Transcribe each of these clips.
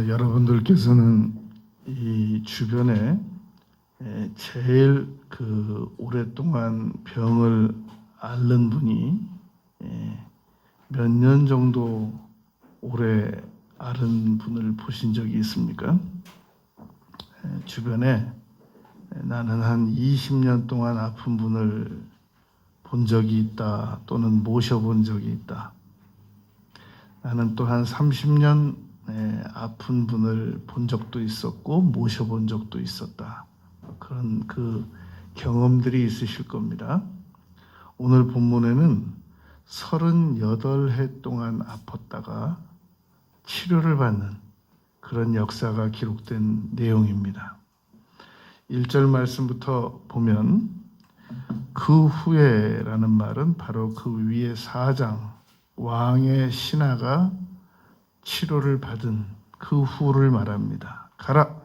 여러분들께서는 이 주변에 제일 오랫동안 병을 앓는 분이 몇 년 정도 오래 앓은 분을 보신 적이 있습니까? 주변에 나는 한 20년 동안 아픈 분을 본 적이 있다, 또는 모셔본 적이 있다. 나는 또 한 30년 아픈 분을 본 적도 있었고 모셔본 적도 있었다. 그런 경험들이 있으실 겁니다. 오늘 본문에는 38해 동안 아팠다가 치료를 받는 그런 역사가 기록된 내용입니다. 1절 말씀부터 보면 그 후에라는 말은 바로 그 위에 사장 왕의 신하가 치료를 받은 그 후를 말합니다. 가라,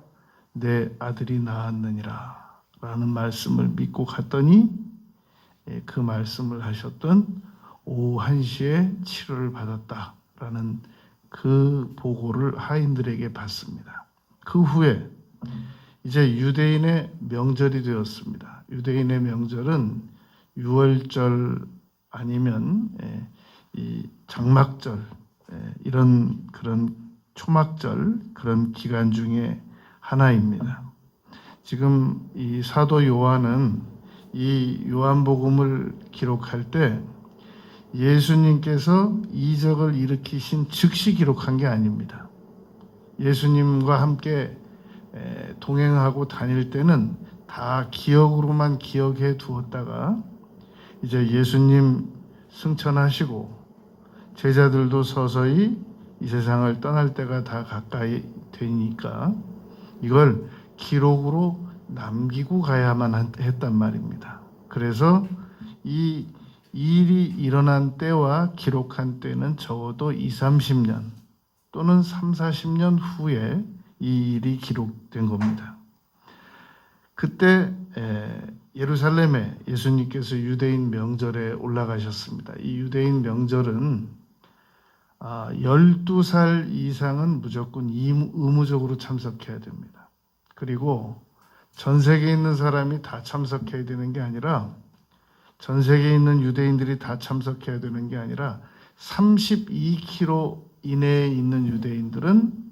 내 아들이 나았느니라 라는 말씀을 믿고 갔더니 그 말씀을 하셨던 오후 1시에 치료를 받았다라는 그 보고를 하인들에게 받습니다. 그 후에 이제 유대인의 명절이 되었습니다. 유대인의 명절은 유월절 아니면 이 장막절, 이런 그런 초막절, 그런 기간 중에 하나입니다. 지금 이 사도 요한은 이 요한복음을 기록할 때 예수님께서 이적을 일으키신 즉시 기록한 게 아닙니다. 예수님과 함께 동행하고 다닐 때는 다 기억으로만 기억해 두었다가 이제 예수님 승천하시고 제자들도 서서히 이 세상을 떠날 때가 다 가까이 되니까 이걸 기록으로 남기고 가야만 했단 말입니다. 그래서 이 일이 일어난 때와 기록한 때는 적어도 20-30년 또는 30-40년 후에 이 일이 기록된 겁니다. 그때 예루살렘에 예수님께서 유대인 명절에 올라가셨습니다. 이 유대인 명절은 12살 이상은 무조건 의무적으로 참석해야 됩니다. 그리고 전 세계에 있는 사람이 다 참석해야 되는 게 아니라 전 세계에 있는 유대인들이 다 참석해야 되는 게 아니라 32km 이내에 있는 유대인들은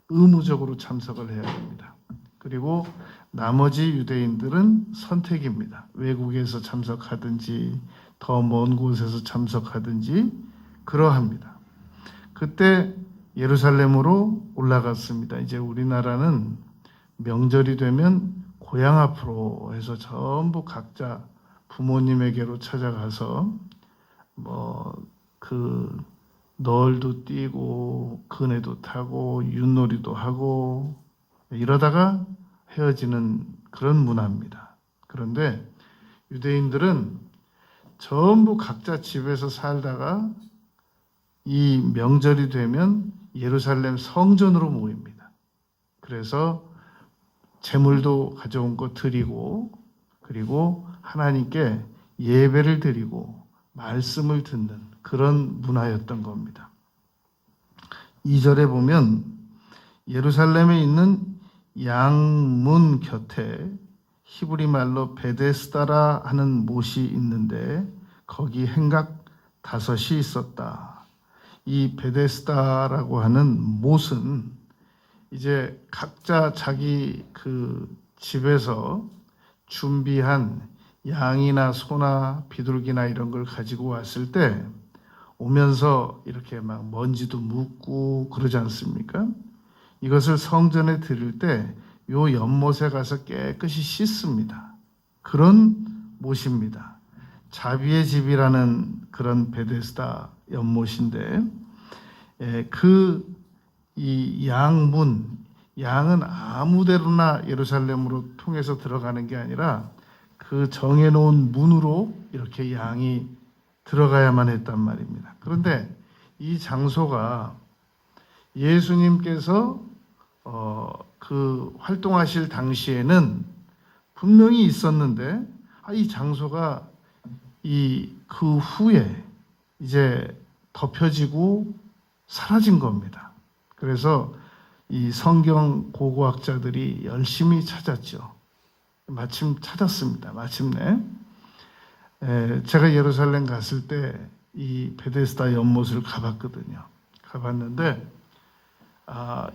의무적으로 참석을 해야 됩니다. 그리고 나머지 유대인들은 선택입니다. 외국에서 참석하든지 더 먼 곳에서 참석하든지 그러합니다. 그때 예루살렘으로 올라갔습니다. 이제 우리나라는 명절이 되면 고향 앞으로 해서 전부 각자 부모님에게로 찾아가서 널도 뛰고 그네도 타고 윷놀이도 하고 이러다가 헤어지는 그런 문화입니다. 그런데 유대인들은 전부 각자 집에서 살다가 이 명절이 되면 예루살렘 성전으로 모입니다. 그래서 제물도 가져온 거 드리고 그리고 하나님께 예배를 드리고 말씀을 듣는 그런 문화였던 겁니다. 2절에 보면 예루살렘에 있는 양문 곁에 히브리 말로 베데스다라 하는 못이 있는데 거기 행각 5이 있었다. 이 베데스다라고 하는 못은 이제 각자 자기 집에서 준비한 양이나 소나 비둘기나 이런 걸 가지고 왔을 때 오면서 이렇게 막 먼지도 묻고 그러지 않습니까? 이것을 성전에 드릴 때 요 연못에 가서 깨끗이 씻습니다. 그런 못입니다. 자비의 집이라는 그런 베데스다 연못인데 이 양문, 양은 아무데로나 예루살렘으로 통해서 들어가는 게 아니라 그 정해놓은 문으로 이렇게 양이 들어가야만 했단 말입니다. 그런데 이 장소가 예수님께서 활동하실 당시에는 분명히 있었는데 이 장소가 그 후에 이제 덮여지고 사라진 겁니다. 그래서 이 성경 고고학자들이 열심히 찾았죠. 마침 찾았습니다. 마침내. 제가 예루살렘 갔을 때 이 베데스다 연못을 가봤거든요. 가봤는데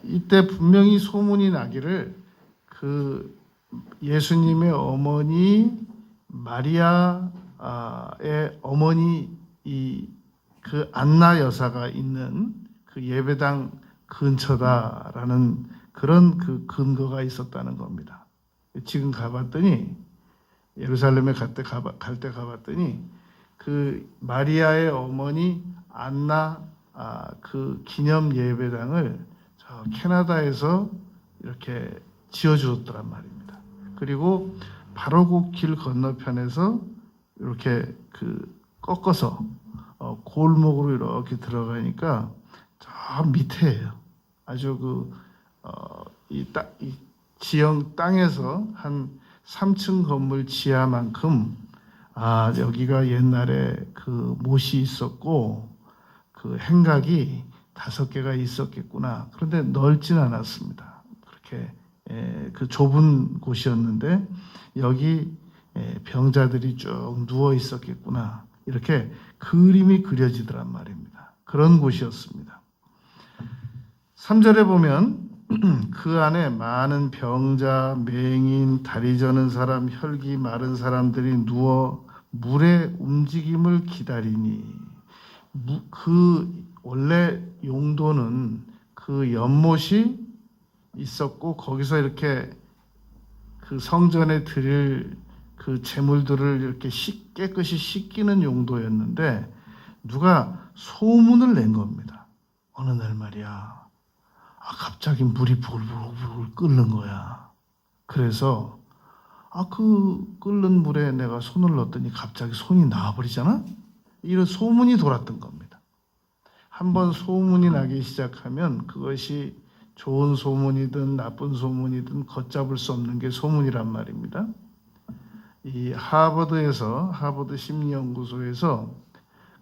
이때 분명히 소문이 나기를 그 예수님의 어머니 마리아의 어머니 그 안나 여사가 있는 그 예배당 근처다라는 그런 그 근거가 있었다는 겁니다. 지금 가봤더니 예루살렘에 갈 때 가봤더니 그 마리아의 어머니 안나 그 기념 예배당을 저 캐나다에서 이렇게 지어주었더란 말입니다. 그리고 바로 그 길 건너편에서 이렇게 그 꺾어서 골목으로 이렇게 들어가니까 저 밑에예요. 아주 이 지형 땅에서 한 3층 건물 지하만큼 여기가 옛날에 그 못이 있었고 그 행각이 5개가 있었겠구나. 그런데 넓진 않았습니다. 그렇게 그 좁은 곳이었는데 여기 병자들이 쭉 누워 있었겠구나. 이렇게 그림이 그려지더란 말입니다. 그런 곳이었습니다. 3절에 보면 그 안에 많은 병자, 맹인, 다리 저는 사람, 혈기 마른 사람들이 누워 물의 움직임을 기다리니 그 원래 용도는 그 연못이 있었고 거기서 이렇게 그 성전에 드릴 그 제물들을 이렇게 깨끗이 씻기는 용도였는데 누가 소문을 낸 겁니다. 어느 날 말이야. 갑자기 물이 부글부글 끓는 거야. 그래서 그 끓는 물에 내가 손을 넣었더니 갑자기 손이 나와버리잖아? 이런 소문이 돌았던 겁니다. 한번 소문이 나기 시작하면 그것이 좋은 소문이든 나쁜 소문이든 걷잡을 수 없는 게 소문이란 말입니다. 이 하버드 심리연구소에서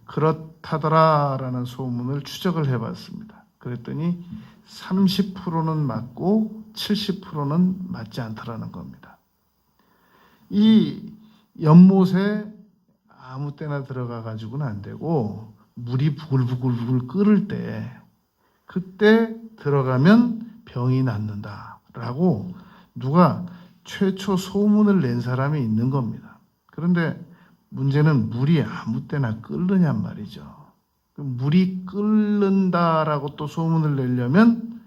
그렇다더라라는 소문을 추적을 해봤습니다. 그랬더니 30%는 맞고 70%는 맞지 않더라는 겁니다. 이 연못에 아무 때나 들어가 가지고는 안 되고 물이 부글부글 끓을 때 그때 들어가면 병이 낫는다라고 누가 최초 소문을 낸 사람이 있는 겁니다. 그런데 문제는 물이 아무 때나 끓느냔 말이죠. 물이 끓는다라고 또 소문을 내려면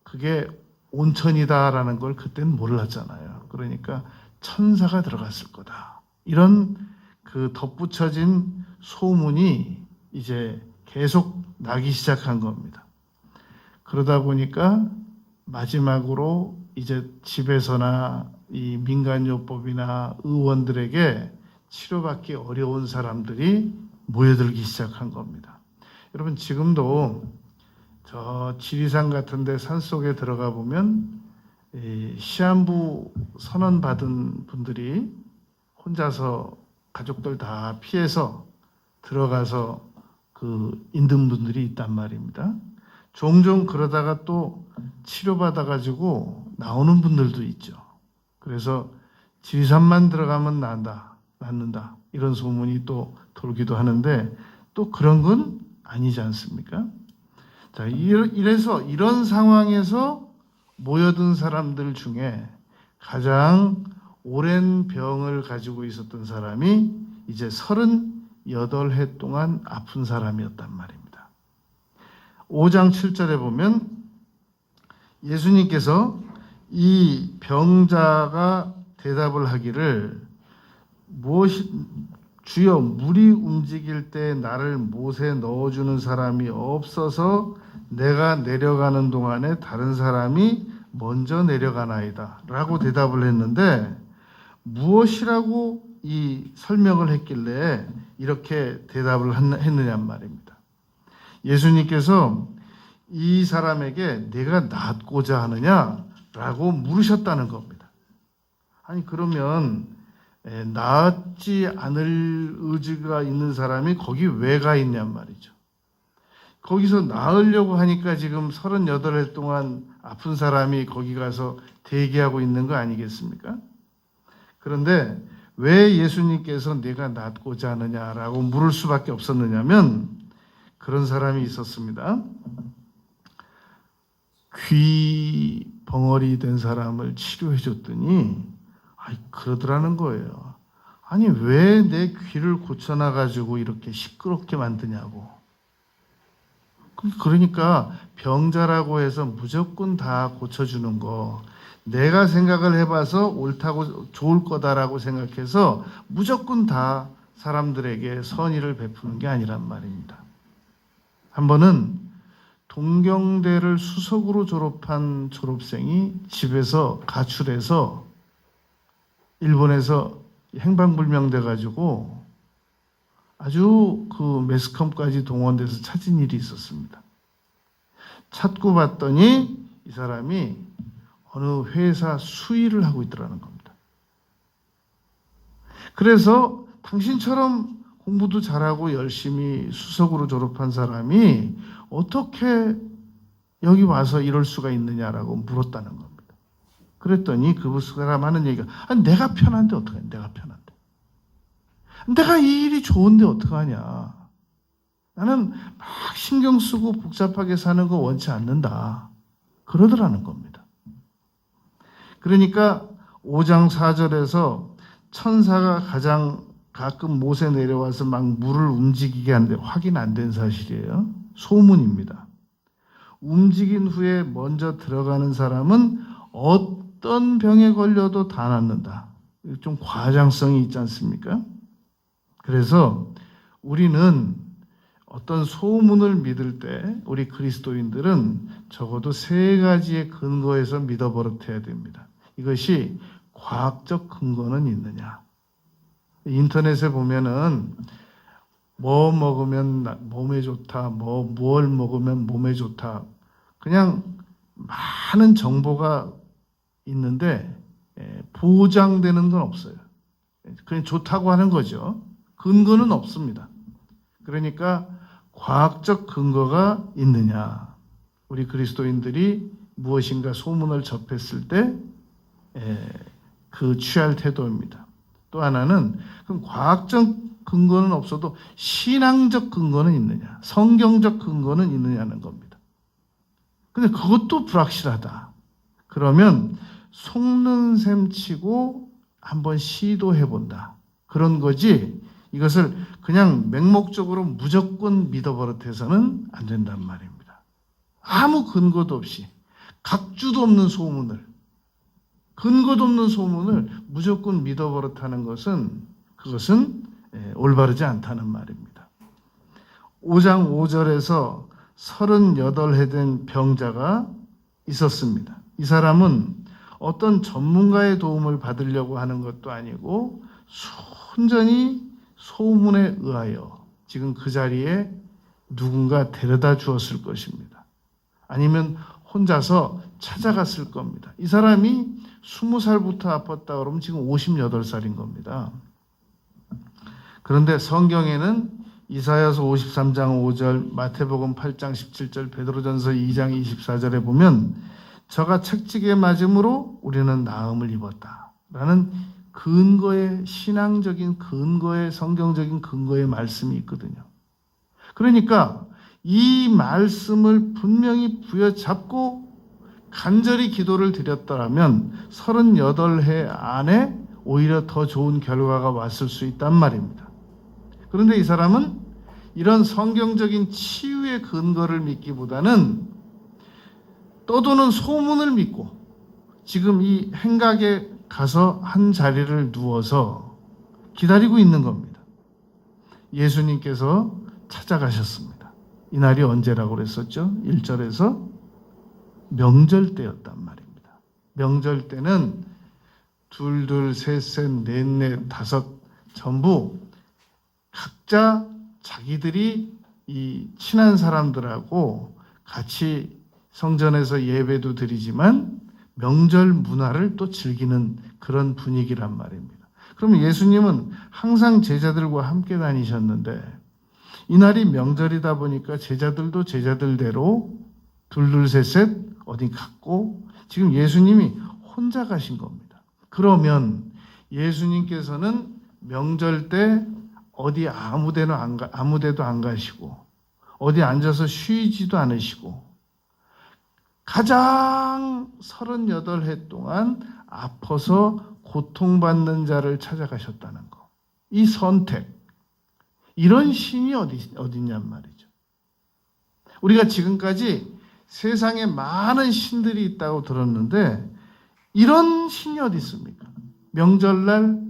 그게 온천이다라는 걸 그때는 몰랐잖아요. 그러니까 천사가 들어갔을 거다. 이런 그 덧붙여진 소문이 이제 계속 나기 시작한 겁니다. 그러다 보니까 마지막으로 이제 집에서나 이 민간요법이나 의원들에게 치료받기 어려운 사람들이 모여들기 시작한 겁니다. 여러분 지금도 저 지리산 같은 데 산속에 들어가 보면 시한부 선언 받은 분들이 혼자서 가족들 다 피해서 들어가서 그 있는 분들이 있단 말입니다. 종종 그러다가 또 치료받아 가지고 나오는 분들도 있죠. 그래서 지리산만 들어가면 낫는다 이런 소문이 또 돌기도 하는데 또 그런 건 아니지 않습니까? 자, 이래서 이런 상황에서 모여든 사람들 중에 가장 오랜 병을 가지고 있었던 사람이 이제 38해 동안 아픈 사람이었단 말입니다. 5장 7절에 보면 예수님께서 이 병자가 대답을 하기를 주여 물이 움직일 때 나를 못에 넣어주는 사람이 없어서 내가 내려가는 동안에 다른 사람이 먼저 내려가나이다 라고 대답을 했는데 무엇이라고 이 설명을 했길래 이렇게 대답을 했느냐는 말입니다. 예수님께서 이 사람에게 내가 낫고자 하느냐라고 물으셨다는 겁니다. 아니 그러면 낫지 않을 의지가 있는 사람이 거기 왜 가 있냔 말이죠. 거기서 나으려고 하니까 지금 38일 동안 아픈 사람이 거기 가서 대기하고 있는 거 아니겠습니까? 그런데 왜 예수님께서 내가 낫고자 하느냐라고 물을 수밖에 없었느냐면 그런 사람이 있었습니다. 귀 벙어리 된 사람을 치료해 줬더니 그러더라는 거예요. 아니 왜 내 귀를 고쳐놔가지고 이렇게 시끄럽게 만드냐고. 그러니까 병자라고 해서 무조건 다 고쳐주는 거, 내가 생각을 해봐서 옳다고 좋을 거다라고 생각해서 무조건 다 사람들에게 선의를 베푸는 게 아니란 말입니다. 한 번은 동경대를 수석으로 졸업한 졸업생이 집에서 가출해서 일본에서 행방불명돼 가지고 아주 그 매스컴까지 동원돼서 찾은 일이 있었습니다. 찾고 봤더니 이 사람이 어느 회사 수의를 하고 있더라는 겁니다. 그래서 당신처럼 공부도 잘하고 열심히 수석으로 졸업한 사람이 어떻게 여기 와서 이럴 수가 있느냐라고 물었다는 겁니다. 그랬더니 그 사람 하는 얘기가 내가 편한데 어떡하냐. 내가 편한데. 내가 이 일이 좋은데 어떡하냐. 나는 막 신경 쓰고 복잡하게 사는 거 원치 않는다. 그러더라는 겁니다. 그러니까 5장 4절에서 천사가 가끔 못에 내려와서 막 물을 움직이게 하는데 확인 안 된 사실이에요. 소문입니다. 움직인 후에 먼저 들어가는 사람은 어떤 병에 걸려도 다 낫는다. 좀 과장성이 있지 않습니까? 그래서 우리는 어떤 소문을 믿을 때 우리 그리스도인들은 적어도 3가지의 근거에서 믿어 버릇해야 됩니다. 이것이 과학적 근거는 있느냐. 인터넷에 보면은 뭐 먹으면 몸에 좋다, 뭘 먹으면 몸에 좋다. 그냥 많은 정보가 있는데 보장되는 건 없어요. 그냥 좋다고 하는 거죠. 근거는 없습니다. 그러니까 과학적 근거가 있느냐. 우리 그리스도인들이 무엇인가 소문을 접했을 때 그 취할 태도입니다. 또 하나는 그럼 과학적 근거는 없어도 신앙적 근거는 있느냐, 성경적 근거는 있느냐는 겁니다. 근데 그것도 불확실하다. 그러면 속는 셈 치고 한번 시도해 본다. 그런 거지 이것을 그냥 맹목적으로 무조건 믿어 버릇해서는 안 된단 말입니다. 아무 근거도 없이 각주도 없는 소문을, 근거도 없는 소문을 무조건 믿어 버릇하는 그것은 올바르지 않다는 말입니다. 5장 5절에서 38해 된 병자가 있었습니다. 이 사람은 어떤 전문가의 도움을 받으려고 하는 것도 아니고 순전히 소문에 의하여 지금 그 자리에 누군가 데려다 주었을 것입니다. 아니면 혼자서 찾아갔을 겁니다. 이 사람이 20살부터 아팠다 그러면 지금 58살인 겁니다. 그런데 성경에는 이사야서 53장 5절, 마태복음 8장 17절, 베드로전서 2장 24절에 보면 저가 책찍에 맞음으로 우리는 나음을 입었다 라는 근거의 신앙적인 근거의 성경적인 근거의 말씀이 있거든요. 그러니까 이 말씀을 분명히 부여잡고 간절히 기도를 드렸더라면 38해 안에 오히려 더 좋은 결과가 왔을 수 있단 말입니다. 그런데 이 사람은 이런 성경적인 치유의 근거를 믿기보다는 떠도는 소문을 믿고 지금 이 행각에 가서 한 자리를 누워서 기다리고 있는 겁니다. 예수님께서 찾아가셨습니다. 이 날이 언제라고 그랬었죠? 1절에서 명절 때였단 말입니다. 명절 때는 둘, 셋, 넷, 다섯 전부 각자 자기들이 이 친한 사람들하고 같이 성전에서 예배도 드리지만 명절 문화를 또 즐기는 그런 분위기란 말입니다. 그러면 예수님은 항상 제자들과 함께 다니셨는데 이날이 명절이다 보니까 제자들도 제자들대로 둘둘셋셋 어디 갔고 지금 예수님이 혼자 가신 겁니다. 그러면 예수님께서는 명절 때 어디 아무데도 안 가시고 어디 앉아서 쉬지도 않으시고 가장 38해 동안 아파서 고통받는 자를 찾아가셨다는 거. 이 선택. 이런 신이 어디냔 말이죠. 우리가 지금까지 세상에 많은 신들이 있다고 들었는데 이런 신이 어디 있습니까? 명절날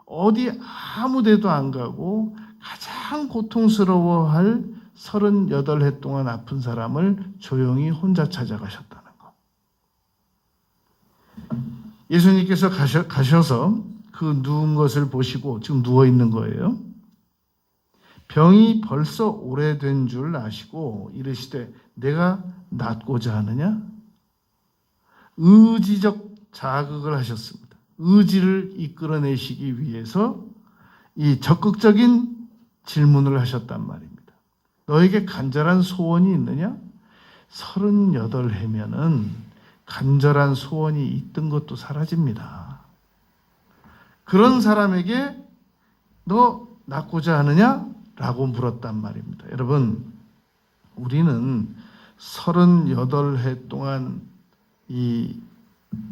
어디 아무 데도 안 가고 가장 고통스러워할 38해 동안 아픈 사람을 조용히 혼자 찾아가셨다는 것. 예수님께서 가셔서 그 누운 것을 보시고 지금 누워 있는 거예요. 병이 벌써 오래된 줄 아시고 이르시되 내가 낫고자 하느냐? 의지적 자극을 하셨습니다. 의지를 이끌어내시기 위해서 이 적극적인 질문을 하셨단 말입니다. 너에게 간절한 소원이 있느냐? 38해면은 간절한 소원이 있던 것도 사라집니다. 그런 사람에게 너 낫고자 하느냐? 라고 물었단 말입니다. 여러분, 우리는 38해 동안 이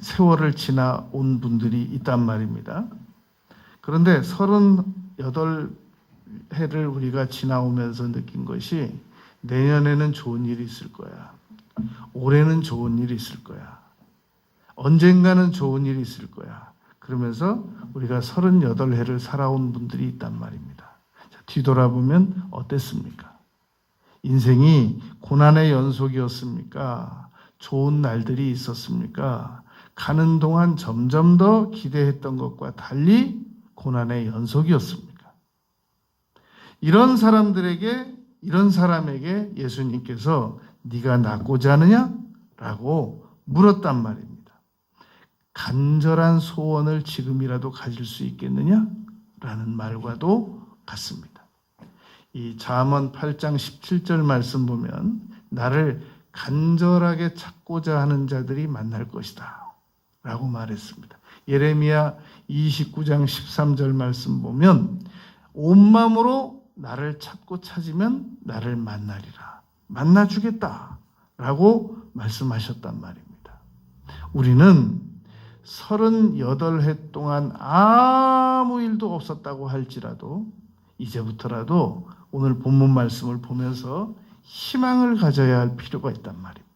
세월을 지나온 분들이 있단 말입니다. 그런데 38해를 우리가 지나오면서 느낀 것이 내년에는 좋은 일이 있을 거야. 올해는 좋은 일이 있을 거야. 언젠가는 좋은 일이 있을 거야. 그러면서 우리가 38해를 살아온 분들이 있단 말입니다. 자, 뒤돌아보면 어땠습니까? 인생이 고난의 연속이었습니까? 좋은 날들이 있었습니까? 가는 동안 점점 더 기대했던 것과 달리 고난의 연속이었습니까? 이런 사람에게 예수님께서 네가 낫고자 하느냐? 라고 물었단 말입니다. 간절한 소원을 지금이라도 가질 수 있겠느냐? 라는 말과도 같습니다. 이 잠언 8장 17절 말씀 보면 나를 간절하게 찾고자 하는 자들이 만날 것이다 라고 말했습니다. 예레미야 29장 13절 말씀 보면 온 마음으로 나를 찾고 찾으면 나를 만나리라. 만나주겠다 라고 말씀하셨단 말입니다. 우리는 38해 동안 아무 일도 없었다고 할지라도 이제부터라도 오늘 본문 말씀을 보면서 희망을 가져야 할 필요가 있단 말입니다.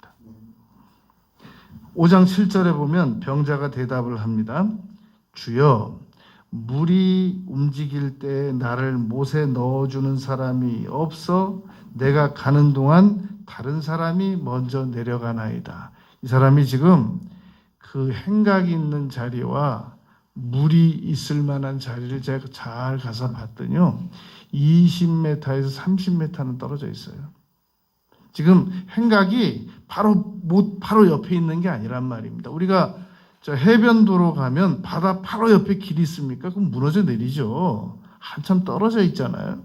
5장 7절에 보면 병자가 대답을 합니다. 주여, 물이 움직일 때 나를 못에 넣어주는 사람이 없어 내가 가는 동안 다른 사람이 먼저 내려가나이다. 이 사람이 지금 그 행각이 있는 자리와 물이 있을 만한 자리를 제가 잘 가서 봤더니요. 20m에서 30m는 떨어져 있어요. 지금 행각이 바로 옆에 있는 게 아니란 말입니다. 우리가 저 해변도로 가면 바다 바로 옆에 길이 있습니까? 그럼 무너져 내리죠. 한참 떨어져 있잖아요.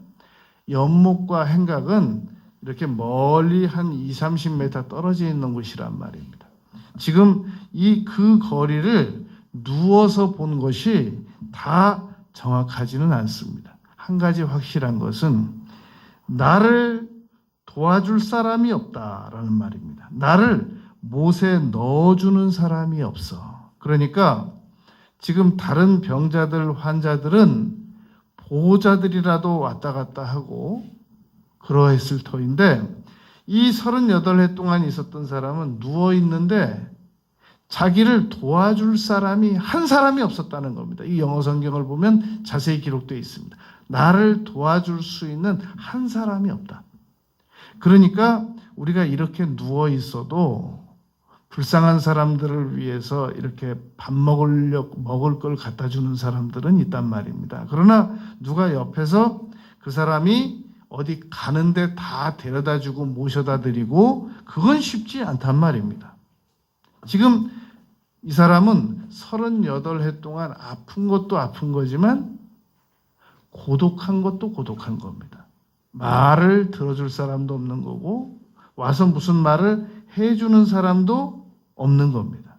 연못과 행각은 이렇게 멀리 한 20-30m 떨어져 있는 곳이란 말입니다. 지금 그 거리를 누워서 본 것이 다 정확하지는 않습니다. 한 가지 확실한 것은 나를 도와줄 사람이 없다라는 말입니다. 나를 못에 넣어주는 사람이 없어. 그러니까 지금 다른 병자들, 환자들은 보호자들이라도 왔다 갔다 하고 그러했을 터인데 이 38해 동안 있었던 사람은 누워있는데 자기를 도와줄 사람이 한 사람이 없었다는 겁니다. 이 영어 성경을 보면 자세히 기록되어 있습니다. 나를 도와줄 수 있는 한 사람이 없다. 그러니까 우리가 이렇게 누워 있어도 불쌍한 사람들을 위해서 이렇게 밥 먹을 걸 갖다 주는 사람들은 있단 말입니다. 그러나 누가 옆에서 그 사람이 어디 가는데 다 데려다 주고 모셔다 드리고 그건 쉽지 않단 말입니다. 지금 이 사람은 38해 동안 아픈 것도 아픈 거지만 고독한 것도 고독한 겁니다. 말을 들어줄 사람도 없는 거고 와서 무슨 말을 해주는 사람도 없는 겁니다.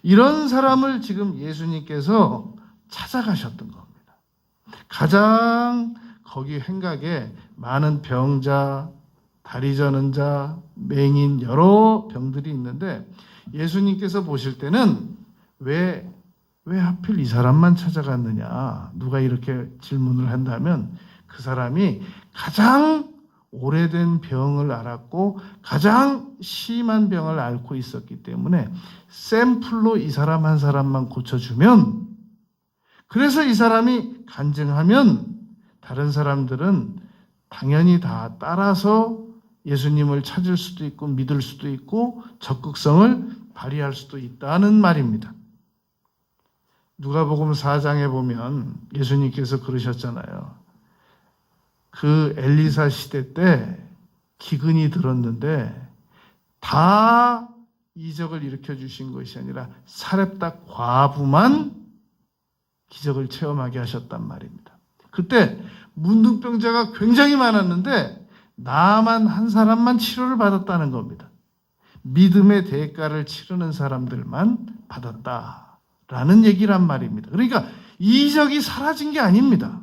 이런 사람을 지금 예수님께서 찾아가셨던 겁니다. 가장 거기 행각에 많은 병자, 다리 저는 자, 맹인 여러 병들이 있는데 예수님께서 보실 때는 왜 하필 이 사람만 찾아갔느냐? 누가 이렇게 질문을 한다면 그 사람이 가장 오래된 병을 앓았고 가장 심한 병을 앓고 있었기 때문에 샘플로 이 사람 한 사람만 고쳐주면, 그래서 이 사람이 간증하면 다른 사람들은 당연히 다 따라서 예수님을 찾을 수도 있고 믿을 수도 있고 적극성을 발휘할 수도 있다는 말입니다. 누가복음 4장에 보면 예수님께서 그러셨잖아요. 그 엘리사 시대 때 기근이 들었는데 다 이적을 일으켜 주신 것이 아니라 사렙다 과부만 기적을 체험하게 하셨단 말입니다. 그때 문둥병자가 굉장히 많았는데 나만 한 사람만 치료를 받았다는 겁니다. 믿음의 대가를 치르는 사람들만 받았다라는 얘기란 말입니다. 그러니까 이적이 사라진 게 아닙니다.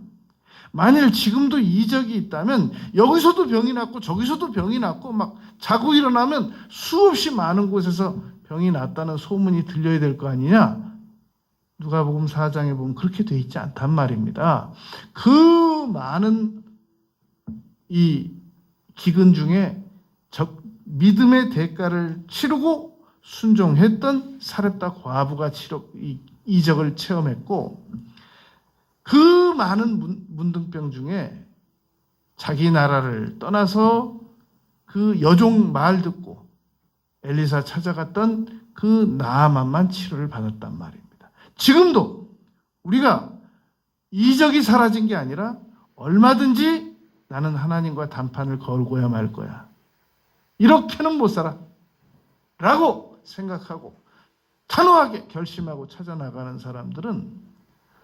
만일 지금도 이적이 있다면 여기서도 병이 났고 저기서도 병이 났고 막 자고 일어나면 수없이 많은 곳에서 병이 났다는 소문이 들려야 될 거 아니냐? 누가복음 4장에 보면 그렇게 돼 있지 않단 말입니다. 그 많은 이 기근 중에 믿음의 대가를 치르고 순종했던 사렙다 과부가 이적을 체험했고, 그 많은 문둥병 중에 자기 나라를 떠나서 그 여종 말 듣고 엘리사 찾아갔던 그 나아만만 치료를 받았단 말입니다. 지금도 우리가 이적이 사라진 게 아니라 얼마든지 나는 하나님과 단판을 걸고야 말 거야, 이렇게는 못 살아 라고 생각하고 단호하게 결심하고 찾아나가는 사람들은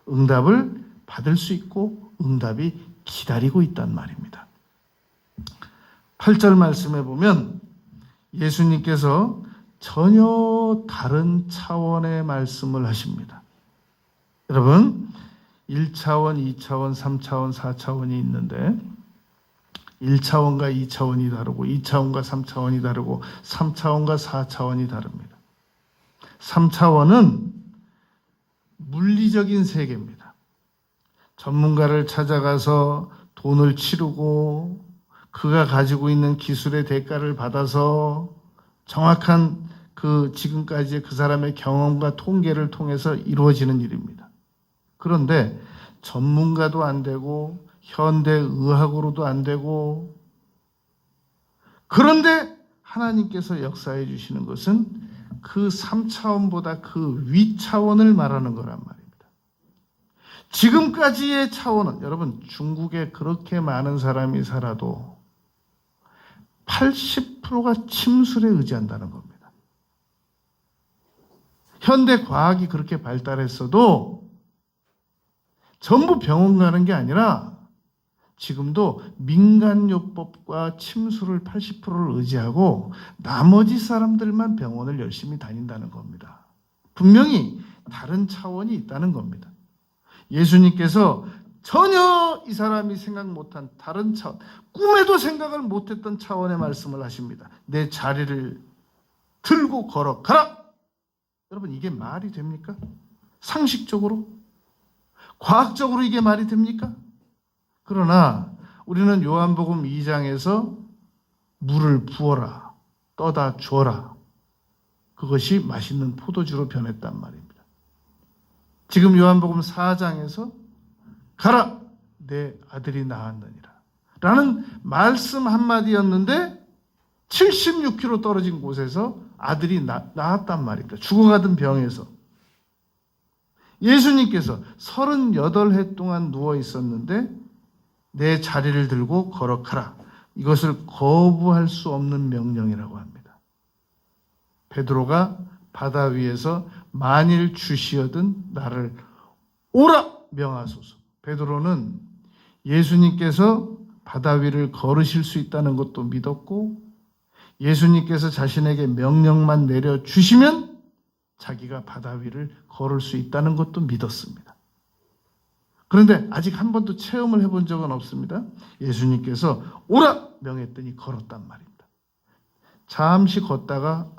응답을 받을 수 있고 응답이 기다리고 있단 말입니다. 8절 말씀에 보면 예수님께서 전혀 다른 차원의 말씀을 하십니다. 여러분, 1차원, 2차원, 3차원, 4차원이 있는데 1차원과 2차원이 다르고 2차원과 3차원이 다르고 3차원과 4차원이 다릅니다. 3차원은 물리적인 세계입니다. 전문가를 찾아가서 돈을 치르고 그가 가지고 있는 기술의 대가를 받아서 정확한 그 지금까지의 그 사람의 경험과 통계를 통해서 이루어지는 일입니다. 그런데 전문가도 안 되고 현대의학으로도 안 되고, 그런데 하나님께서 역사해 주시는 것은 그 3차원보다 그 위차원을 말하는 거란 말입니다. 지금까지의 차원은, 여러분, 중국에 그렇게 많은 사람이 살아도 80%가 침술에 의지한다는 겁니다. 현대 과학이 그렇게 발달했어도 전부 병원 가는 게 아니라 지금도 민간요법과 침술을 80%를 의지하고 나머지 사람들만 병원을 열심히 다닌다는 겁니다. 분명히 다른 차원이 있다는 겁니다. 예수님께서 전혀 이 사람이 생각 못한 다른 차원, 꿈에도 생각을 못했던 차원의 말씀을 하십니다. 내 자리를 들고 걸어가라! 여러분, 이게 말이 됩니까? 상식적으로? 과학적으로 이게 말이 됩니까? 그러나 우리는 요한복음 2장에서 물을 부어라, 떠다 주어라, 그것이 맛있는 포도주로 변했단 말입니다. 지금 요한복음 4장에서 가라, 내 아들이 나았느니라 라는 말씀 한마디였는데 76km 떨어진 곳에서 아들이 나았단 말입니다. 죽어가던 병에서. 예수님께서 38해 동안 누워 있었는데 내 자리를 들고 걸어가라. 이것을 거부할 수 없는 명령이라고 합니다. 베드로가 바다 위에서 만일 주시어든 나를 오라 명하소서. 베드로는 예수님께서 바다 위를 걸으실 수 있다는 것도 믿었고, 예수님께서 자신에게 명령만 내려주시면 자기가 바다 위를 걸을 수 있다는 것도 믿었습니다. 그런데 아직 한 번도 체험을 해본 적은 없습니다. 예수님께서 오라 명했더니 걸었단 말입니다. 잠시 걷다가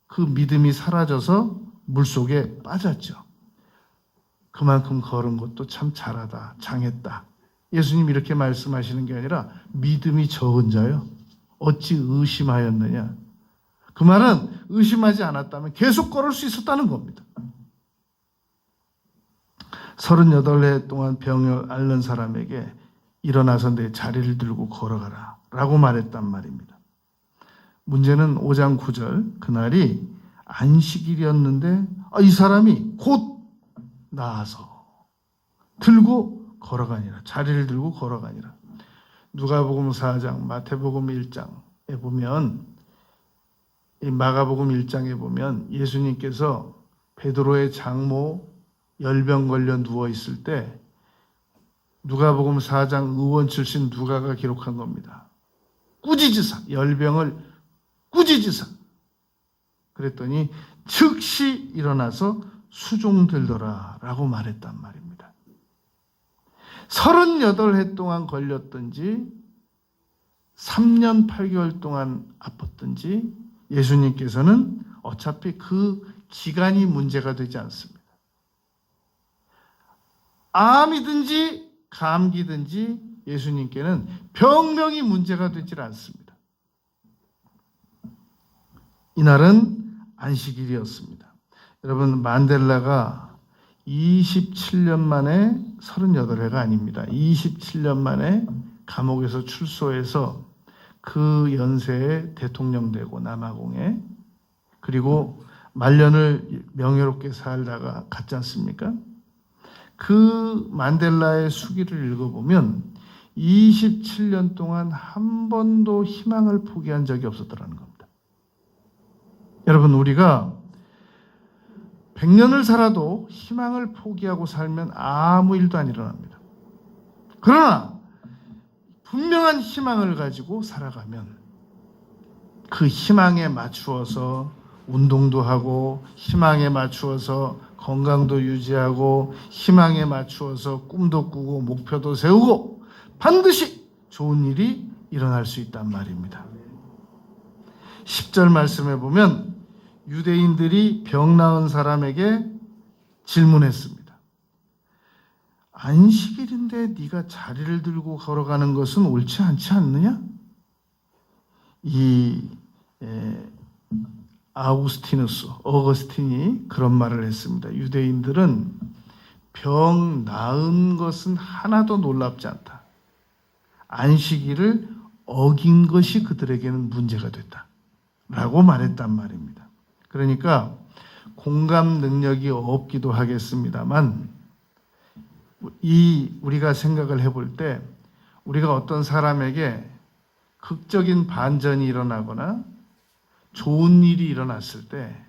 그 믿음이 사라져서 물속에 빠졌죠. 그만큼 걸은 것도 참 잘하다, 장했다. 예수님 이렇게 말씀하시는 게 아니라 믿음이 적은 자요, 어찌 의심하였느냐. 그 말은 의심하지 않았다면 계속 걸을 수 있었다는 겁니다. 38해 동안 병을 앓는 사람에게 일어나서 내 자리를 들고 걸어가라 라고 말했단 말입니다. 문제는 5장 9절, 그날이 안식일이었는데 이 사람이 곧 나아서 들고 걸어가니라. 자리를 들고 걸어가니라. 누가복음 4장, 마태복음 1장에 보면, 이 마가복음 1장에 보면 예수님께서 베드로의 장모 열병 걸려 누워 있을 때 누가복음 4장 의원 출신 누가가 기록한 겁니다. 꾸짖으사, 열병을 꾸짖으사. 그랬더니 즉시 일어나서 수종들더라 라고 말했단 말입니다. 38해 동안 걸렸든지 3년 8개월 동안 아팠든지 예수님께서는 어차피 그 기간이 문제가 되지 않습니다. 암이든지 감기든지 예수님께는 병명이 문제가 되질 않습니다. 이날은 안식일이었습니다. 여러분, 만델라가 27년 만에 38회가 아닙니다. 27년 만에 감옥에서 출소해서 그 연세에 대통령 되고 남아공에, 그리고 말년을 명예롭게 살다가 갔지 않습니까? 그 만델라의 수기를 읽어보면 27년 동안 한 번도 희망을 포기한 적이 없었더라는 겁니다. 여러분, 우리가 100년을 살아도 희망을 포기하고 살면 아무 일도 안 일어납니다. 그러나 분명한 희망을 가지고 살아가면 그 희망에 맞추어서 운동도 하고, 희망에 맞추어서 건강도 유지하고, 희망에 맞추어서 꿈도 꾸고 목표도 세우고 반드시 좋은 일이 일어날 수 있단 말입니다. 10절 말씀에 보면 유대인들이 병 나은 사람에게 질문했습니다. 안식일인데 네가 자리를 들고 걸어가는 것은 옳지 않지 않느냐? 어거스틴이 그런 말을 했습니다. 유대인들은 병 나은 것은 하나도 놀랍지 않다. 안식일을 어긴 것이 그들에게는 문제가 됐다 라고 말했단 말입니다. 그러니까 공감 능력이 없기도 하겠습니다만, 우리가 생각을 해볼 때 우리가 어떤 사람에게 극적인 반전이 일어나거나 좋은 일이 일어났을 때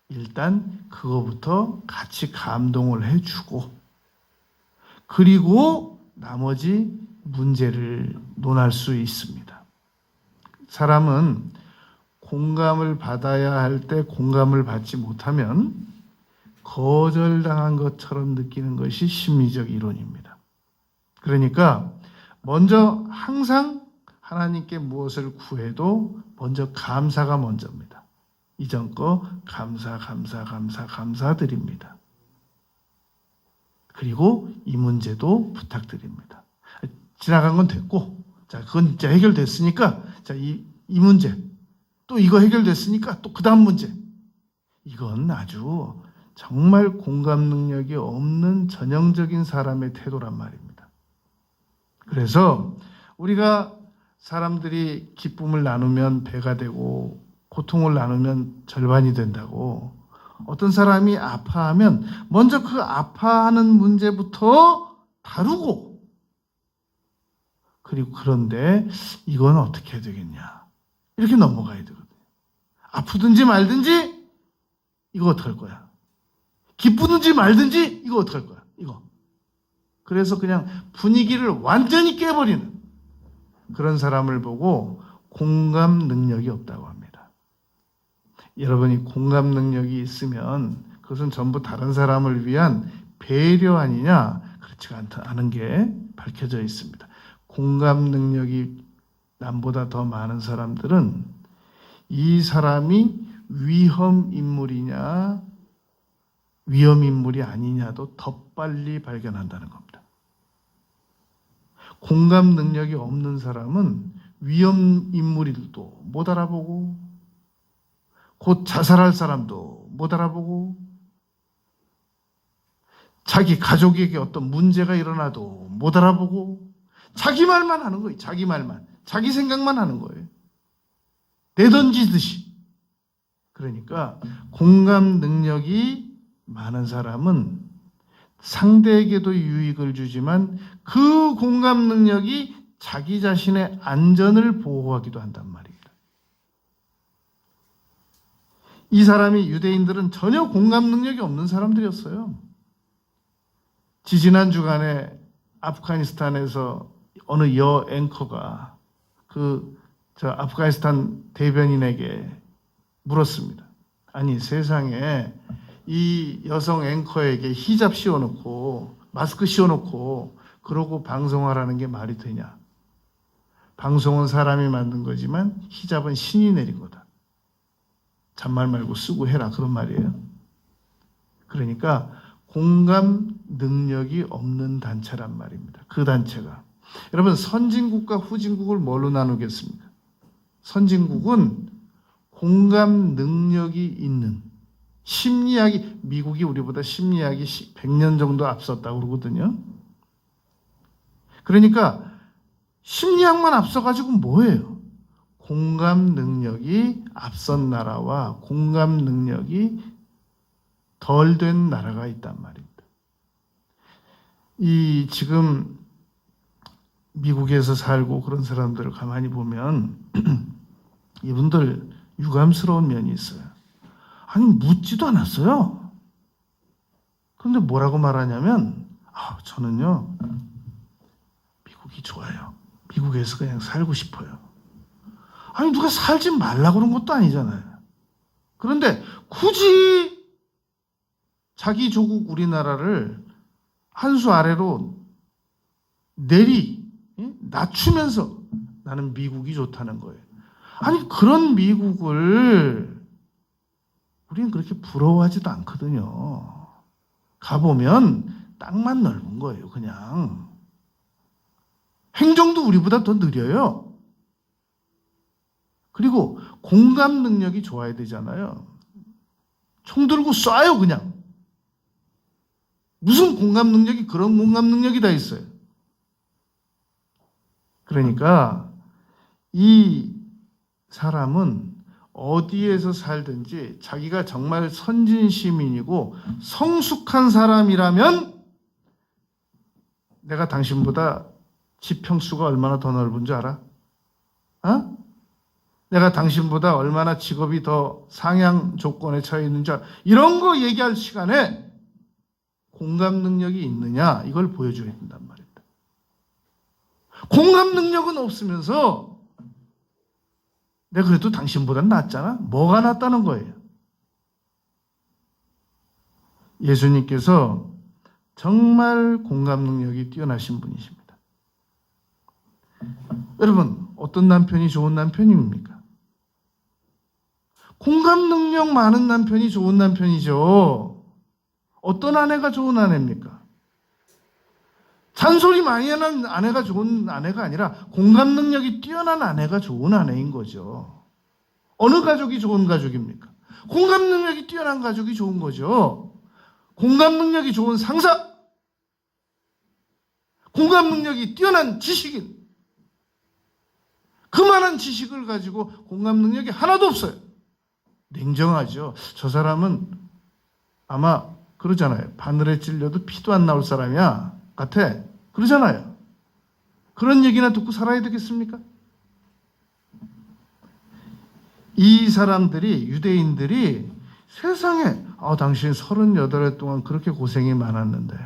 일단 그거부터 같이 감동을 해주고, 그리고 나머지 문제를 논할 수 있습니다. 사람은 공감을 받아야 할 때 공감을 받지 못하면 거절당한 것처럼 느끼는 것이 심리적 이론입니다. 그러니까 먼저 항상 하나님께 무엇을 구해도 먼저 감사가 먼저입니다. 이전 거 감사드립니다. 그리고 이 문제도 부탁드립니다. 지나간 건 됐고, 자, 그건 이제 해결됐으니까, 자, 이 문제, 또 이거 해결됐으니까 또 그 다음 문제. 이건 아주 정말 공감 능력이 없는 전형적인 사람의 태도란 말입니다. 그래서 우리가 사람들이 기쁨을 나누면 배가 되고 고통을 나누면 절반이 된다고, 어떤 사람이 아파하면 먼저 그 아파하는 문제부터 다루고, 그리고 그런데 이건 어떻게 해야 되겠냐, 이렇게 넘어가야 되거든요. 아프든지 말든지 이거 어떡할 거야, 기쁘든지 말든지 이거 어떡할 거야, 이거. 그래서 그냥 분위기를 완전히 깨버리는, 그런 사람을 보고 공감 능력이 없다고 합니다. 여러분이 공감 능력이 있으면 그것은 전부 다른 사람을 위한 배려 아니냐? 그렇지가 않은 게 밝혀져 있습니다. 공감 능력이 남보다 더 많은 사람들은 이 사람이 위험 인물이냐 위험 인물이 아니냐도 더 빨리 발견한다는 겁니다. 공감 능력이 없는 사람은 위험 인물도 못 알아보고 곧 자살할 사람도 못 알아보고 자기 가족에게 어떤 문제가 일어나도 못 알아보고 자기 말만 하는 거예요. 자기 말만. 자기 생각만 하는 거예요. 내던지듯이. 그러니까 공감 능력이 많은 사람은 상대에게도 유익을 주지만 그 공감 능력이 자기 자신의 안전을 보호하기도 한단 말입니다. 이 사람이 유대인들은 전혀 공감 능력이 없는 사람들이었어요. 지지난 주간에 아프가니스탄에서 어느 여 앵커가 아프가니스탄 대변인에게 물었습니다. 아니 세상에 이 여성 앵커에게 히잡 씌워놓고 마스크 씌워놓고 그러고 방송하라는 게 말이 되냐? 방송은 사람이 만든 거지만 히잡은 신이 내린 거다. 잔말 말고 쓰고 해라 그런 말이에요. 그러니까 공감 능력이 없는 단체란 말입니다. 그 단체가. 여러분 선진국과 후진국을 뭘로 나누겠습니까? 선진국은 공감 능력이 있는 심리학이 미국이 우리보다 심리학이 100년 정도 앞섰다고 그러거든요. 그러니까 심리학만 앞서가지고 뭐예요? 공감 능력이 앞선 나라와 공감 능력이 덜 된 나라가 있단 말입니다. 이 지금 미국에서 살고 그런 사람들을 가만히 보면 이분들 유감스러운 면이 있어요. 아니 묻지도 않았어요. 그런데 뭐라고 말하냐면 저는요 미국이 좋아요. 미국에서 그냥 살고 싶어요. 아니 누가 살지 말라고 그런 것도 아니잖아요. 그런데 굳이 자기 조국 우리나라를 한 수 아래로 낮추면서 나는 미국이 좋다는 거예요. 아니 그런 미국을 우리는 그렇게 부러워하지도 않거든요. 가보면 땅만 넓은 거예요. 그냥 행정도 우리보다 더 느려요. 그리고 공감 능력이 좋아야 되잖아요. 총 들고 쏴요 그냥. 무슨 공감 능력이 그런 공감 능력이 다 있어요. 그러니까 이 사람은 어디에서 살든지 자기가 정말 선진 시민이고 성숙한 사람이라면 내가 당신보다 집 평수가 얼마나 더 넓은 줄 알아? 내가 당신보다 얼마나 직업이 더 상향 조건에 처해 있는 줄 알아? 이런 거 얘기할 시간에 공감 능력이 있느냐 이걸 보여줘야 된단 말입니다. 공감 능력은 없으면서 내가 그래도 당신보다는 낫잖아? 뭐가 낫다는 거예요? 예수님께서 정말 공감 능력이 뛰어나신 분이십니다. 여러분 어떤 남편이 좋은 남편입니까? 공감 능력 많은 남편이 좋은 남편이죠. 어떤 아내가 좋은 아내입니까? 잔소리 많이 하는 아내가 좋은 아내가 아니라 공감 능력이 뛰어난 아내가 좋은 아내인 거죠. 어느 가족이 좋은 가족입니까? 공감 능력이 뛰어난 가족이 좋은 거죠. 공감 능력이 좋은 상사, 공감 능력이 뛰어난 지식인, 그만한 지식을 가지고 공감 능력이 하나도 없어요. 냉정하죠. 저 사람은 아마 그러잖아요. 바늘에 찔려도 피도 안 나올 사람이야 같아. 그러잖아요. 그런 얘기나 듣고 살아야 되겠습니까? 이 사람들이 유대인들이 세상에 당신 38해 동안 그렇게 고생이 많았는데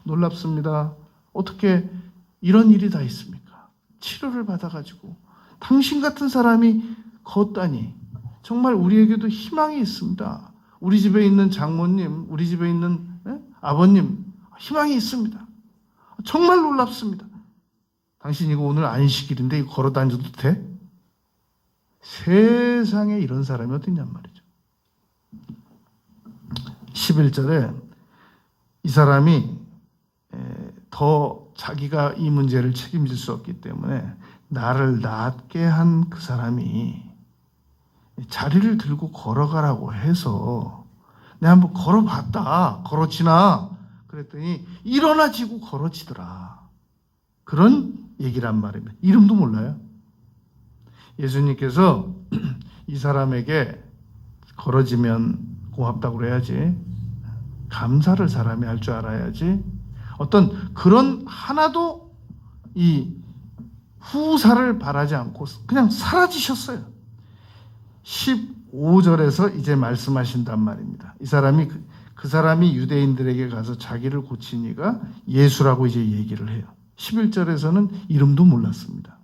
놀랍습니다. 어떻게 이런 일이 다 있습니까? 치료를 받아가지고 당신 같은 사람이 걷다니 정말 우리에게도 희망이 있습니다. 우리 집에 있는 장모님, 우리 집에 있는 아버님 희망이 있습니다. 정말 놀랍습니다. 당신 이거 오늘 안식일인데 이거 걸어 다녀도 돼? 세상에 이런 사람이 어딨냔 말이죠. 11절에 이 사람이 더 자기가 이 문제를 책임질 수 없기 때문에 나를 낫게 한 그 사람이 자리를 들고 걸어가라고 해서 내가 한번 걸어봤다. 걸어지나? 그랬더니 일어나지고 걸어지더라. 그런 얘기란 말입니다. 이름도 몰라요. 예수님께서 이 사람에게 걸어지면 고맙다고 그래야지. 감사를 사람이 할 줄 알아야지. 어떤 그런 하나도 이 후사를 바라지 않고 그냥 사라지셨어요. 15절에서 이제 말씀하신단 말입니다. 이 사람이 그 사람이 유대인들에게 가서 자기를 고치니가 예수라고 이제 얘기를 해요. 11절에서는 이름도 몰랐습니다.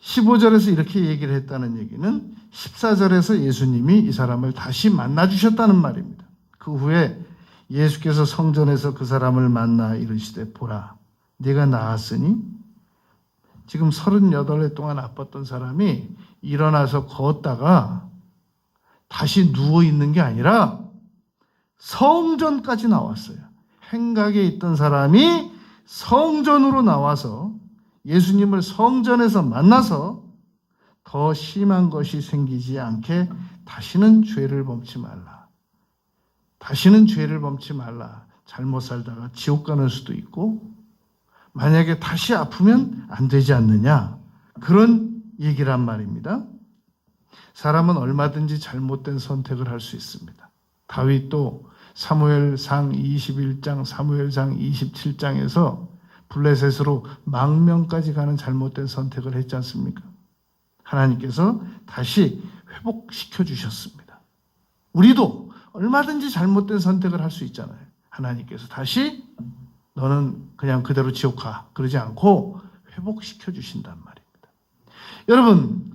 15절에서 이렇게 얘기를 했다는 얘기는 14절에서 예수님이 이 사람을 다시 만나 주셨다는 말입니다. 그 후에 예수께서 성전에서 그 사람을 만나 이르시되 보라 네가 나았으니 지금 38해 동안 아팠던 사람이 일어나서 걷다가 다시 누워있는 게 아니라 성전까지 나왔어요. 행각에 있던 사람이 성전으로 나와서 예수님을 성전에서 만나서 더 심한 것이 생기지 않게 다시는 죄를 범치 말라. 다시는 죄를 범치 말라. 잘못 살다가 지옥 가는 수도 있고 만약에 다시 아프면 안 되지 않느냐. 그런 얘기란 말입니다. 사람은 얼마든지 잘못된 선택을 할 수 있습니다. 다윗도 사무엘상 21장, 사무엘상 27장에서 블레셋으로 망명까지 가는 잘못된 선택을 했지 않습니까? 하나님께서 다시 회복시켜 주셨습니다. 우리도 얼마든지 잘못된 선택을 할 수 있잖아요. 하나님께서 다시 너는 그냥 그대로 지옥 가. 그러지 않고 회복시켜 주신단 말입니다. 여러분,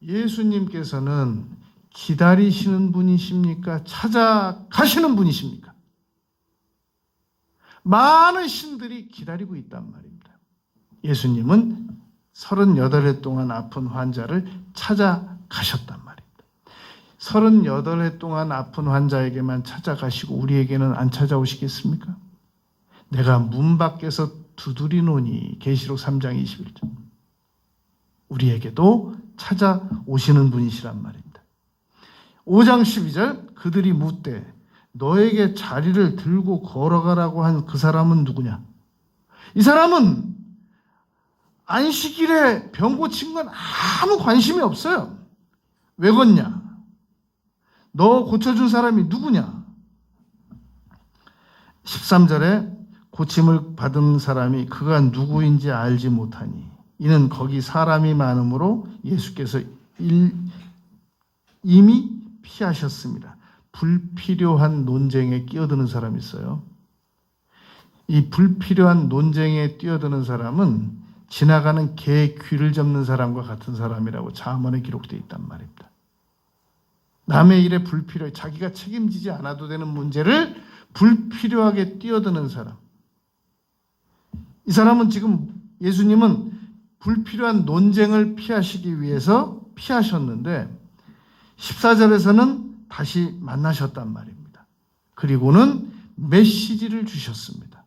예수님께서는 기다리시는 분이십니까? 찾아가시는 분이십니까? 많은 신들이 기다리고 있단 말입니다. 예수님은 38해 동안 아픈 환자를 찾아가셨단 말입니다. 38해 동안 아픈 환자에게만 찾아가시고 우리에게는 안 찾아오시겠습니까? 내가 문 밖에서 두드리노니 계시록 3장 21절. 우리에게도 찾아오시는 분이시란 말입니다. 5장 12절 그들이 묻되 너에게 자리를 들고 걸어가라고 한 그 사람은 누구냐? 이 사람은 안식일에 병 고친 건 아무 관심이 없어요. 왜 걷냐? 너 고쳐준 사람이 누구냐? 13절에 고침을 받은 사람이 그가 누구인지 알지 못하니 이는 거기 사람이 많으므로 예수께서 이미 피하셨습니다. 불필요한 논쟁에 끼어드는 사람이 있어요. 이 불필요한 논쟁에 뛰어드는 사람은 지나가는 개의 귀를 잡는 사람과 같은 사람이라고 잠언에 기록되어 있단 말입니다. 남의 일에 불필요해 자기가 책임지지 않아도 되는 문제를 불필요하게 뛰어드는 사람. 이 사람은 지금 예수님은 불필요한 논쟁을 피하시기 위해서 피하셨는데 14절에서는 다시 만나셨단 말입니다. 그리고는 메시지를 주셨습니다.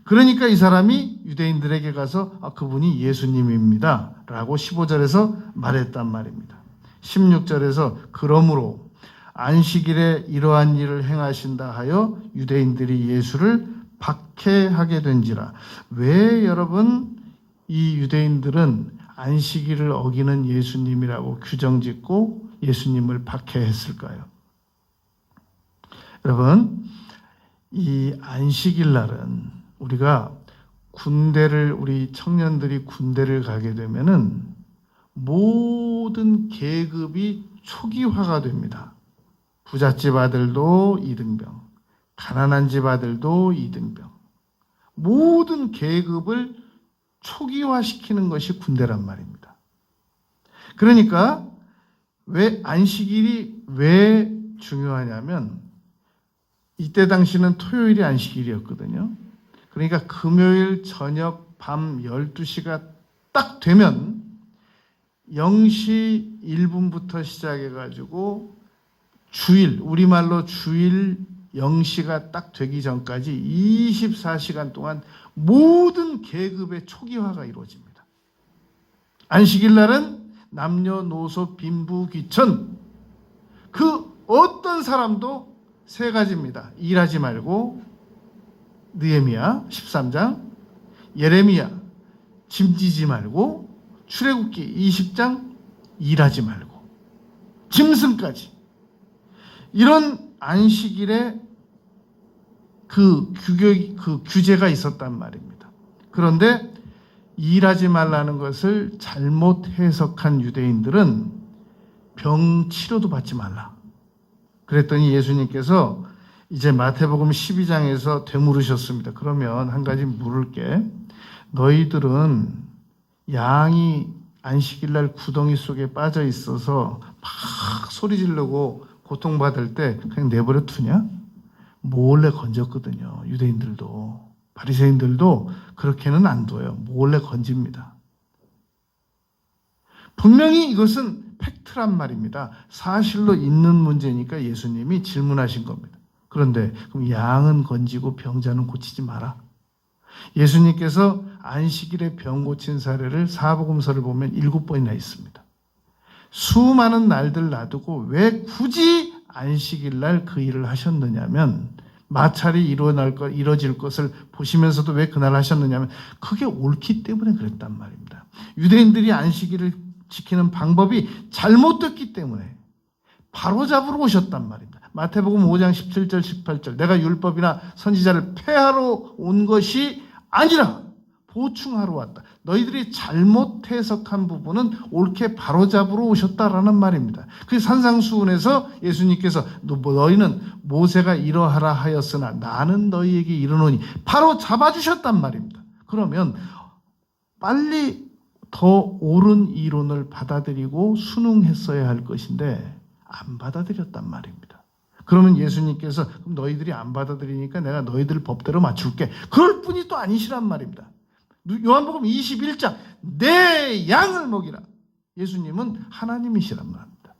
그러니까 이 사람이 유대인들에게 가서 그분이 예수님입니다 라고 15절에서 말했단 말입니다. 16절에서 그러므로 안식일에 이러한 일을 행하신다 하여 유대인들이 예수를 박해하게 된지라. 왜 여러분 이 유대인들은 안식일을 어기는 예수님이라고 규정짓고 예수님을 박해했을까요? 여러분, 이 안식일 날은 우리가 우리 청년들이 군대를 가게 되면은 모든 계급이 초기화가 됩니다. 부잣집 아들도 2등병, 가난한 집 아들도 2등병. 모든 계급을 초기화시키는 것이 군대란 말입니다. 그러니까 왜 안식일이 왜 중요하냐면 이때 당시는 토요일이 안식일이었거든요. 그러니까 금요일 저녁 밤 12시가 딱 되면 0시 1분부터 시작해가지고 주일, 우리말로 주일 0시가 딱 되기 전까지 24시간 동안 모든 계급의 초기화가 이루어집니다. 안식일 날은 남녀노소 빈부귀천 그 어떤 사람도 세 가지입니다. 일하지 말고 느헤미야 13장, 예레미야 짐지지 말고, 출애굽기 20장 일하지 말고, 짐승까지 이런 안식일에 그 규제가 있었단 말입니다. 그런데 일하지 말라는 것을 잘못 해석한 유대인들은 병 치료도 받지 말라. 그랬더니 예수님께서 이제 마태복음 12장에서 되물으셨습니다. 그러면 한 가지 물을게. 너희들은 양이 안식일날 구덩이 속에 빠져 있어서 막 소리 지르고 고통받을 때 그냥 내버려 두냐? 몰래 건졌거든요. 유대인들도 바리새인들도 그렇게는 안 둬요. 몰래 건집니다. 분명히 이것은 팩트란 말입니다. 사실로 있는 문제니까 예수님이 질문하신 겁니다. 그런데 그럼 양은 건지고 병자는 고치지 마라. 예수님께서 안식일에 병 고친 사례를 사복음서를 보면 7번이나 있습니다. 수많은 날들 놔두고 왜 굳이 안식일 날 그 일을 하셨느냐면 마찰이 이루어질 것을 보시면서도 왜 그날 하셨느냐면 그게 옳기 때문에 그랬단 말입니다. 유대인들이 안식일을 지키는 방법이 잘못됐기 때문에 바로잡으러 오셨단 말입니다. 마태복음 5장 17절 18절 내가 율법이나 선지자를 폐하러 온 것이 아니라 보충하러 왔다. 너희들이 잘못 해석한 부분은 옳게 바로잡으러 오셨다라는 말입니다. 그 산상수훈에서 예수님께서 너희는 모세가 이러하라 하였으나 나는 너희에게 이르노니 바로 잡아주셨단 말입니다. 그러면 빨리 더 옳은 이론을 받아들이고 순응했어야 할 것인데 안 받아들였단 말입니다. 그러면 예수님께서 그럼 너희들이 안 받아들이니까 내가 너희들 법대로 맞출게. 그럴 뿐이 또 아니시란 말입니다. 요한복음 21장 내 양을 먹이라. 예수님은 하나님이시란 말입니다.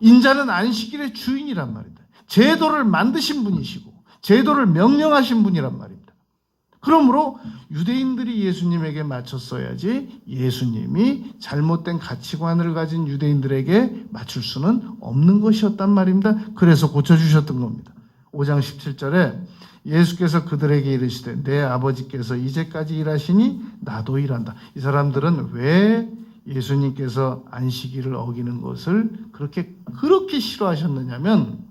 인자는 안식일의 주인이란 말입니다. 제도를 만드신 분이시고 제도를 명령하신 분이란 말입니다. 그러므로 유대인들이 예수님에게 맞췄어야지 예수님이 잘못된 가치관을 가진 유대인들에게 맞출 수는 없는 것이었단 말입니다. 그래서 고쳐주셨던 겁니다. 5장 17절에 예수께서 그들에게 이르시되 내 아버지께서 이제까지 일하시니 나도 일한다. 이 사람들은 왜 예수님께서 안식일을 어기는 것을 그렇게 싫어하셨느냐면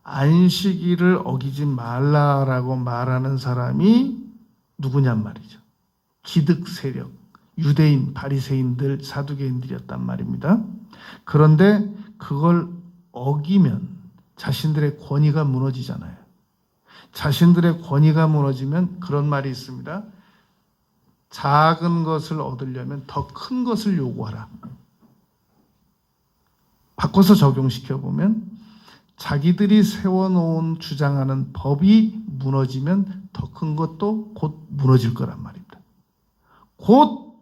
안식일을 어기지 말라라고 말하는 사람이 누구냔 말이죠. 기득 세력, 유대인, 바리새인들, 사두개인들이었단 말입니다. 그런데 그걸 어기면 자신들의 권위가 무너지잖아요. 자신들의 권위가 무너지면 그런 말이 있습니다. 작은 것을 얻으려면 더 큰 것을 요구하라. 바꿔서 적용시켜보면 자기들이 세워놓은 주장하는 법이 무너지면 더 큰 것도 곧 무너질 거란 말입니다. 곧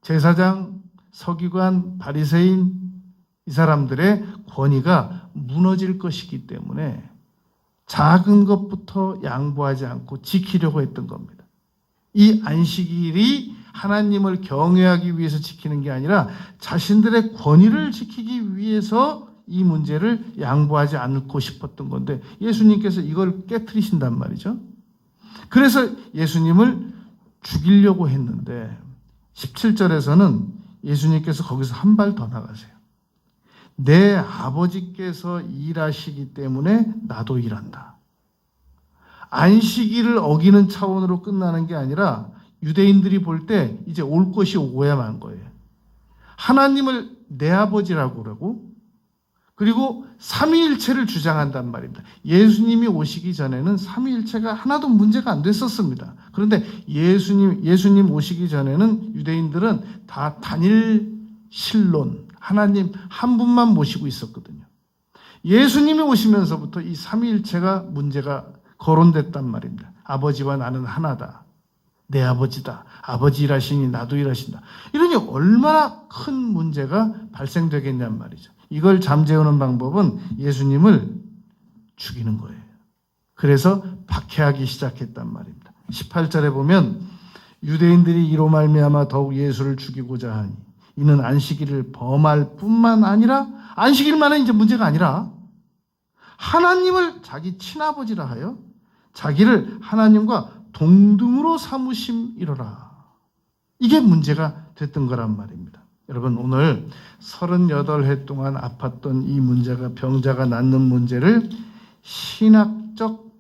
제사장, 서기관, 바리새인 이 사람들의 권위가 무너질 것이기 때문에 작은 것부터 양보하지 않고 지키려고 했던 겁니다. 이 안식일이 하나님을 경외하기 위해서 지키는 게 아니라 자신들의 권위를 지키기 위해서 이 문제를 양보하지 않고 싶었던 건데 예수님께서 이걸 깨트리신단 말이죠. 그래서 예수님을 죽이려고 했는데 17절에서는 예수님께서 거기서 한 발 더 나가세요. 내 아버지께서 일하시기 때문에 나도 일한다. 안식일을 어기는 차원으로 끝나는 게 아니라 유대인들이 볼 때 이제 올 것이 오야만 거예요. 하나님을 내 아버지라고 그러고 그리고 삼위일체를 주장한단 말입니다. 예수님이 오시기 전에는 삼위일체가 하나도 문제가 안 됐었습니다. 그런데 예수님 오시기 전에는 유대인들은 다 단일 신론, 하나님 한 분만 모시고 있었거든요. 예수님이 오시면서부터 이 삼위일체가 문제가 거론됐단 말입니다. 아버지와 나는 하나다. 내 아버지다. 아버지 일하시니 나도 일하신다. 이러니 얼마나 큰 문제가 발생되겠냔 말이죠. 이걸 잠재우는 방법은 예수님을 죽이는 거예요. 그래서 박해하기 시작했단 말입니다. 18절에 보면 유대인들이 이로 말미암아 더욱 예수를 죽이고자 하니 이는 안식일을 범할 뿐만 아니라 안식일만은 이제 문제가 아니라 하나님을 자기 친아버지라 하여 자기를 하나님과 동등으로 삼으심이로라. 이게 문제가 됐던 거란 말입니다. 여러분 오늘 38해 동안 아팠던 이 문제가 병자가 낫는 문제를 신학적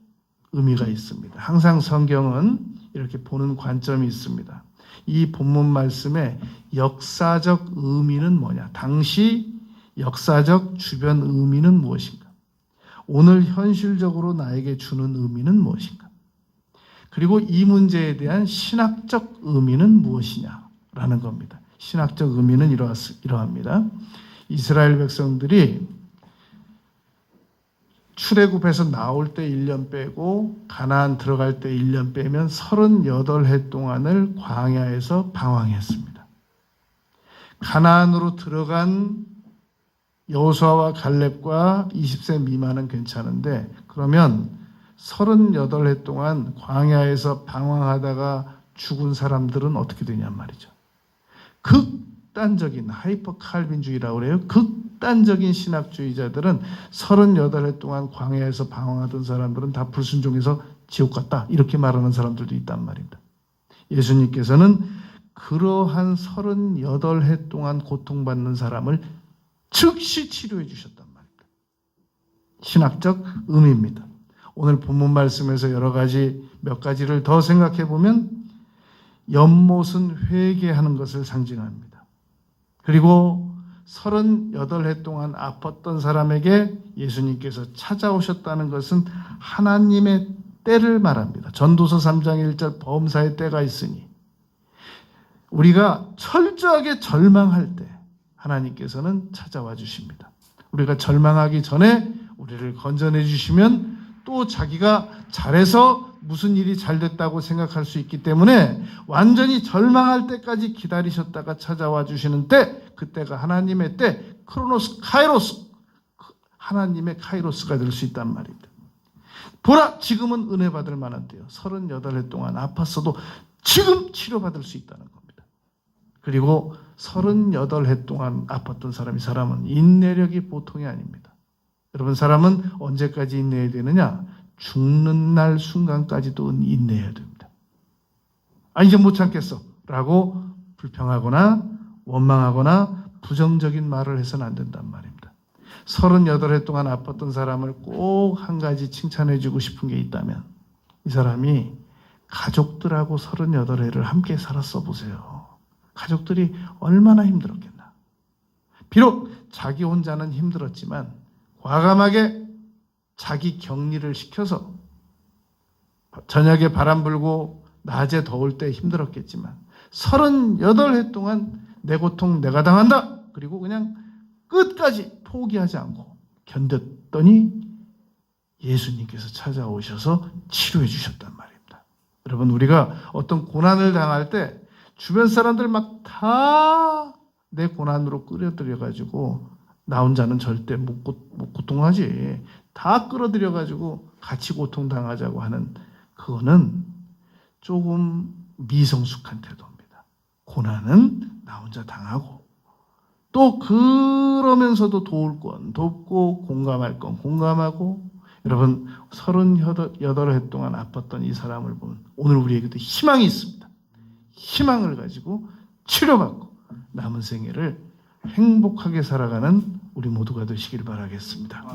의미가 있습니다. 항상 성경은 이렇게 보는 관점이 있습니다. 이 본문 말씀의 역사적 의미는 뭐냐? 당시 역사적 주변 의미는 무엇인가? 오늘 현실적으로 나에게 주는 의미는 무엇인가? 그리고 이 문제에 대한 신학적 의미는 무엇이냐라는 겁니다. 신학적 의미는 이러합니다. 이스라엘 백성들이 출애굽해서 나올 때 1년 빼고 가나안 들어갈 때 1년 빼면 38해 동안을 광야에서 방황했습니다. 가나안으로 들어간 여호수아와 갈렙과 20세 미만은 괜찮은데 그러면 38해 동안 광야에서 방황하다가 죽은 사람들은 어떻게 되냔 말이죠. 극단적인 하이퍼 칼빈주의라고 그래요. 극단적인 신학주의자들은 38해 동안 광야에서 방황하던 사람들은 다 불순종해서 지옥 갔다 이렇게 말하는 사람들도 있단 말입니다. 예수님께서는 그러한 38해 동안 고통받는 사람을 즉시 치료해 주셨단 말입니다. 신학적 의미입니다. 오늘 본문 말씀에서 몇 가지를 더 생각해 보면 연못은 회개하는 것을 상징합니다. 그리고 38해 동안 아팠던 사람에게 예수님께서 찾아오셨다는 것은 하나님의 때를 말합니다. 전도서 3장 1절 범사의 때가 있으니 우리가 철저하게 절망할 때 하나님께서는 찾아와 주십니다. 우리가 절망하기 전에 우리를 건져내 주시면 또 자기가 잘해서 무슨 일이 잘 됐다고 생각할 수 있기 때문에 완전히 절망할 때까지 기다리셨다가 찾아와 주시는 때, 그때가 하나님의 때, 크로노스, 카이로스, 하나님의 카이로스가 될 수 있단 말입니다. 보라, 지금은 은혜 받을 만한 때요. 38해 동안 아팠어도 지금 치료받을 수 있다는 겁니다. 그리고 38해 동안 아팠던 사람은 인내력이 보통이 아닙니다. 여러분, 사람은 언제까지 인내해야 되느냐? 죽는 날 순간까지도 인내해야 됩니다. 이제 못 참겠어 라고 불평하거나 원망하거나 부정적인 말을 해서는 안 된단 말입니다. 38해 동안 아팠던 사람을 꼭 한 가지 칭찬해 주고 싶은 게 있다면 이 사람이 가족들하고 38해를 함께 살았어 보세요. 가족들이 얼마나 힘들었겠나. 비록 자기 혼자는 힘들었지만 과감하게 자기 격리를 시켜서 저녁에 바람 불고 낮에 더울 때 힘들었겠지만 38해 동안 내 고통 내가 당한다. 그리고 그냥 끝까지 포기하지 않고 견뎠더니 예수님께서 찾아오셔서 치료해 주셨단 말입니다. 여러분, 우리가 어떤 고난을 당할 때 주변 사람들 막 다 내 고난으로 끌어들여가지고 나 혼자는 절대 못 고통하지. 다 끌어들여가지고 같이 고통당하자고 하는 그거는 조금 미성숙한 태도입니다. 고난은 나 혼자 당하고 또 그러면서도 도울 건 돕고 공감할 건 공감하고. 여러분, 38해 동안 아팠던 이 사람을 보면 오늘 우리에게도 희망이 있습니다. 희망을 가지고 치료받고 남은 생애를 행복하게 살아가는 우리 모두가 되시길 바라겠습니다.